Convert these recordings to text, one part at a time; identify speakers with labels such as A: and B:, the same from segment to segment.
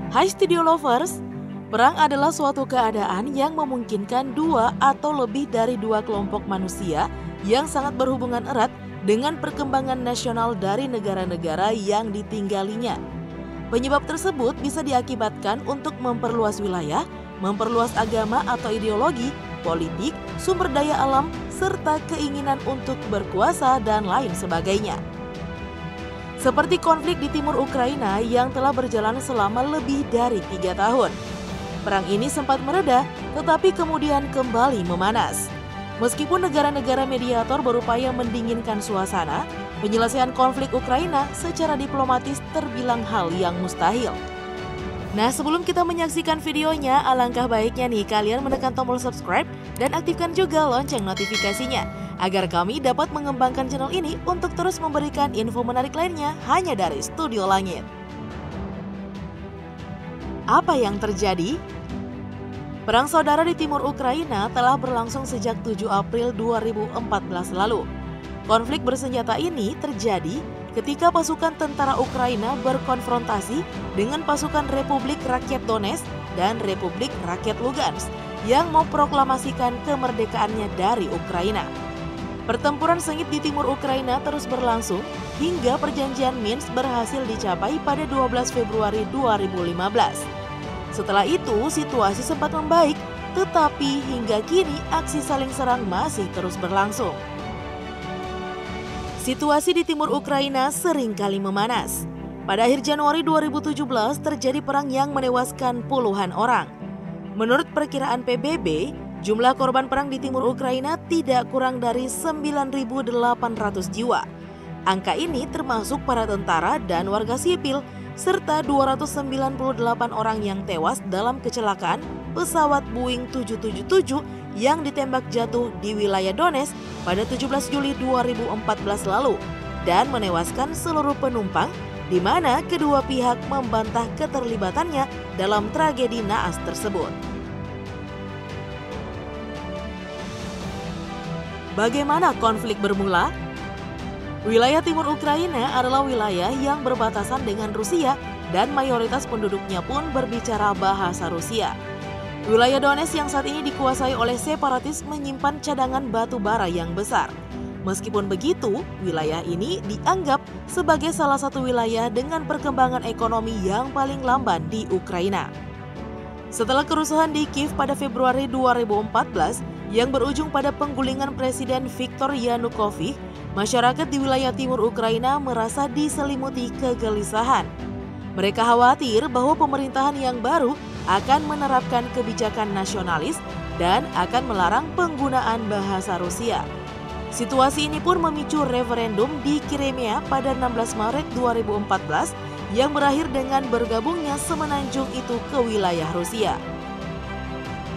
A: Hai Studio Lovers, perang adalah suatu keadaan yang memungkinkan dua atau lebih dari dua kelompok manusia yang sangat berhubungan erat dengan perkembangan nasional dari negara-negara yang ditinggalinya. Penyebab tersebut bisa diakibatkan untuk memperluas wilayah, memperluas agama atau ideologi, politik, sumber daya alam, serta keinginan untuk berkuasa dan lain sebagainya. Seperti konflik di timur Ukraina yang telah berjalan selama lebih dari 3 tahun. Perang ini sempat mereda, tetapi kemudian kembali memanas. Meskipun negara-negara mediator berupaya mendinginkan suasana, penyelesaian konflik Ukraina secara diplomatis terbilang hal yang mustahil. Nah, sebelum kita menyaksikan videonya, alangkah baiknya nih kalian menekan tombol subscribe dan aktifkan juga lonceng notifikasinya agar kami dapat mengembangkan channel ini untuk terus memberikan info menarik lainnya hanya dari Studio Langit. Apa yang terjadi? Perang saudara di timur Ukraina telah berlangsung sejak 7 April 2014 lalu. Konflik bersenjata ini terjadi ketika pasukan tentara Ukraina berkonfrontasi dengan pasukan Republik Rakyat Donetsk dan Republik Rakyat Lugansk yang memproklamasikan kemerdekaannya dari Ukraina. Pertempuran sengit di timur Ukraina terus berlangsung hingga perjanjian Minsk berhasil dicapai pada 12 Februari 2015. Setelah itu, situasi sempat membaik, tetapi hingga kini aksi saling serang masih terus berlangsung. Situasi di timur Ukraina seringkali memanas. Pada akhir Januari 2017 terjadi perang yang menewaskan puluhan orang. Menurut perkiraan PBB, jumlah korban perang di timur Ukraina tidak kurang dari 9.800 jiwa. Angka ini termasuk para tentara dan warga sipil, serta 298 orang yang tewas dalam kecelakaan pesawat Boeing 777 yang ditembak jatuh di wilayah Donetsk pada 17 Juli 2014 lalu dan menewaskan seluruh penumpang, di mana kedua pihak membantah keterlibatannya dalam tragedi naas tersebut. Bagaimana konflik bermula? Wilayah timur Ukraina adalah wilayah yang berbatasan dengan Rusia dan mayoritas penduduknya pun berbicara bahasa Rusia. Wilayah Donetsk yang saat ini dikuasai oleh separatis menyimpan cadangan batu bara yang besar. Meskipun begitu, wilayah ini dianggap sebagai salah satu wilayah dengan perkembangan ekonomi yang paling lamban di Ukraina. Setelah kerusuhan di Kiev pada Februari 2014 yang berujung pada penggulingan Presiden Viktor Yanukovych, masyarakat di wilayah timur Ukraina merasa diselimuti kegelisahan. Mereka khawatir bahwa pemerintahan yang baru akan menerapkan kebijakan nasionalis dan akan melarang penggunaan bahasa Rusia. Situasi ini pun memicu referendum di Crimea pada 16 Maret 2014 yang berakhir dengan bergabungnya semenanjung itu ke wilayah Rusia.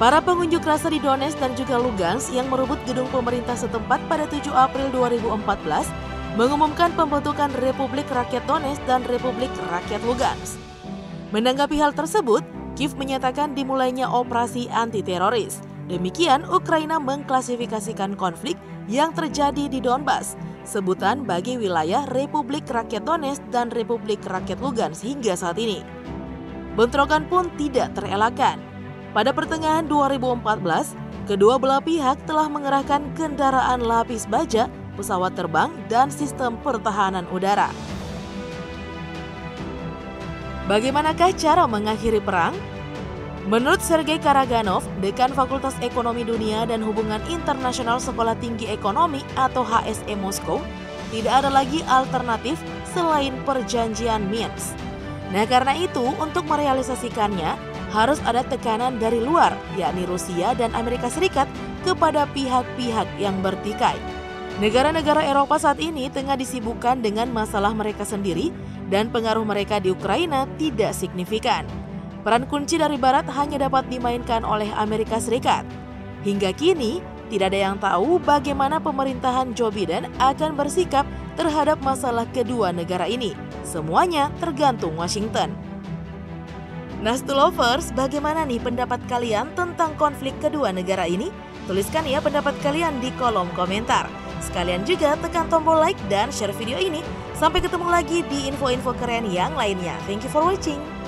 A: Para pengunjuk rasa di Donetsk dan juga Lugansk yang merebut gedung pemerintah setempat pada 7 April 2014 mengumumkan pembentukan Republik Rakyat Donetsk dan Republik Rakyat Lugansk. Menanggapi hal tersebut, Kiev menyatakan dimulainya operasi anti-teroris. Demikian, Ukraina mengklasifikasikan konflik yang terjadi di Donbas, sebutan bagi wilayah Republik Rakyat Donetsk dan Republik Rakyat Lugansk hingga saat ini. Bentrokan pun tidak terelakkan. Pada pertengahan 2014, kedua belah pihak telah mengerahkan kendaraan lapis baja, pesawat terbang, dan sistem pertahanan udara. Bagaimanakah cara mengakhiri perang? Menurut Sergei Karaganov, Dekan Fakultas Ekonomi Dunia dan Hubungan Internasional Sekolah Tinggi Ekonomi atau HSE Moskow, tidak ada lagi alternatif selain perjanjian Minsk. Nah, karena itu untuk merealisasikannya harus ada tekanan dari luar, yakni Rusia dan Amerika Serikat kepada pihak-pihak yang bertikai. Negara-negara Eropa saat ini tengah disibukkan dengan masalah mereka sendiri dan pengaruh mereka di Ukraina tidak signifikan. Peran kunci dari Barat hanya dapat dimainkan oleh Amerika Serikat. Hingga kini, tidak ada yang tahu bagaimana pemerintahan Joe Biden akan bersikap terhadap masalah kedua negara ini. Semuanya tergantung Washington. Nah, Stulovers, bagaimana nih pendapat kalian tentang konflik kedua negara ini? Tuliskan ya pendapat kalian di kolom komentar. Sekalian juga tekan tombol like dan share video ini. Sampai ketemu lagi di info-info keren yang lainnya. Thank you for watching.